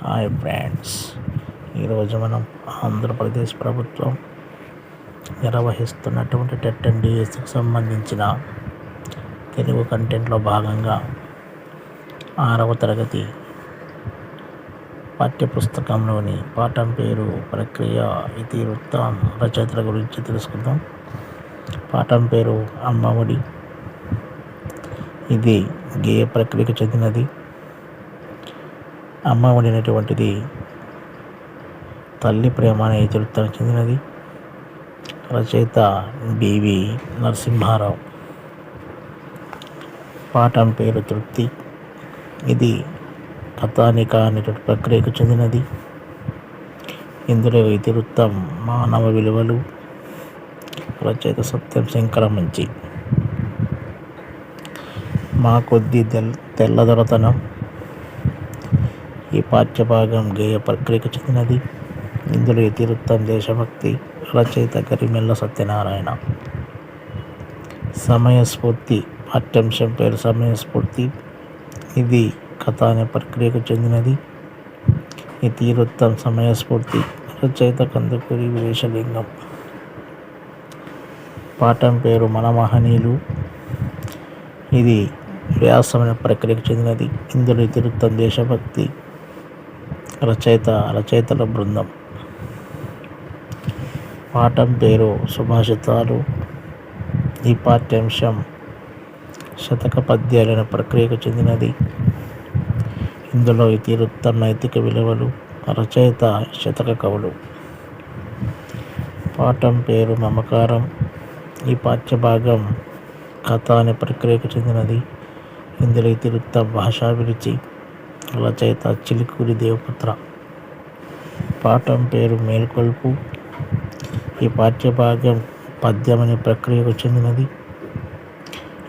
Hi friends, ఈరోజు మనం ఆంధ్రప్రదేశ్ ప్రభుత్వం నిర్వహిస్తున్నటువంటి టెట్ అండ్ డిఎస్సికి సంబంధించిన తెలుగు కంటెంట్లో భాగంగా 6వ తరగతి పాఠ్యపుస్తకంలోని పాఠం పేరు ప్రక్రియ ఇతివృత్తం రచయితల గురించి తెలుసుకుందాం. పాఠం పేరు అమ్మఒడి. ఇది గేయ ప్రక్రియకు చెందినది. అమ్మఒడి అనేటువంటిది తల్లి ప్రేమ అనే ఇతివృత్తానికి చెందినది. రచయిత బివి నరసింహారావు. పాఠం పేరు తృప్తి. ఇది కథానిక అనేటువంటి ప్రక్రియకు చెందినది. ఇందులో ఇతివృత్తం మానవ విలువలు. రచయిత సత్యం శంకరమంచి. మా కొద్ది తెల్లదొరతనం. ఈ పాఠ్యభాగం గేయ ప్రక్రియకు చెందినది. ఇందులో ఇతివృత్తం దేశభక్తి. రచయిత గరిమెళ్ళ సత్యనారాయణ. సమయస్ఫూర్తి. పాఠ్యాంశం పేరు సమయస్ఫూర్తి. ఇది కథ అనే ప్రక్రియకు చెందినది. ఇతివృత్తం సమయస్ఫూర్తి. రచయిత కందుకూరి వీరేశలింగం. పాఠం పేరు మన మహనీయులు. ఇది వ్యాసం అనే ప్రక్రియకు చెందినది. ఇందులో ఇతివృత్తం దేశభక్తి. రచయితల బృందం. పాఠం పేరు సుభాషితాలు. ఈ పాఠ్యాంశం శతక పద్యాలైన ప్రక్రియకు చెందినది. ఇందులో ఇతివృత్తం నైతిక విలువలు. రచయిత శతక కవులు. పాఠం పేరు మమకారం. ఈ పాఠ్యభాగం కథ అనే ప్రక్రియకు చెందినది. ఇందులో ఇతివృత్తం భాషాభిరుచి. రచయిత చిలుకూరి దేవపుత్ర. పాఠం పేరు మేల్కొల్పు. ఈ పాఠ్యభాగం పద్యం అనే ప్రక్రియకు చెందినది.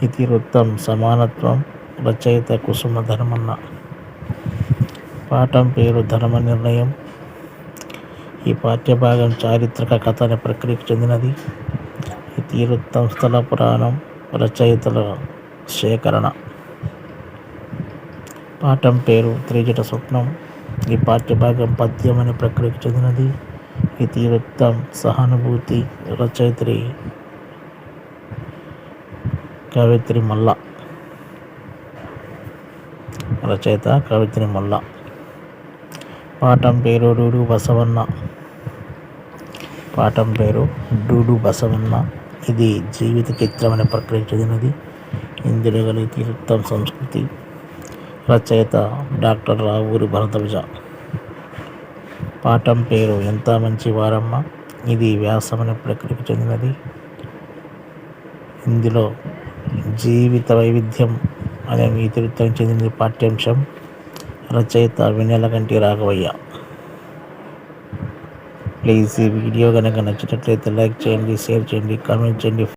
ఇతివృత్తం సమానత్వం. రచయిత కుసుమ ధర్మన్న. పాఠం పేరు ధర్మ నిర్ణయం. ఈ పాఠ్యభాగం చారిత్రక కథ అనే ప్రక్రియకు చెందినది. ఇతివృత్తం స్థల పురాణం. రచయితల సేకరణ. పాఠం పేరు త్రిజట స్వప్నం. ఈ పాఠ్యభాగం పద్యం అనే ప్రక్రియకు చెందినది. ఇతివృత్తం సహానుభూతి. రచయిత కవిత్రి మల్ల. పాఠం పేరు డూడు బసవన్న. పాఠం పేరు డూడు బసవన్న. ఇది జీవిత చిత్రం అనే ప్రక్రియకు చెందినది. ఇందులో గల ఇతివృత్తం సంస్కృతి. రచయిత డాక్టర్ రావూరి భరద్వాజ. పాఠం పేరు ఎంత మంచి వారమ్మ. ఇది వ్యాసం అనే ప్రక్రియకు చెందినది. ఇందులో జీవిత వైవిధ్యం అనే ఇతివృత్తానికి చెందినది పాఠ్యాంశం. రచయిత వెన్నెలకంటి రాఘవయ్య. ప్లీజ్ ఈ వీడియో కనుక నచ్చినట్లయితే లైక్ చేయండి, షేర్ చేయండి, కామెంట్ చేయండి.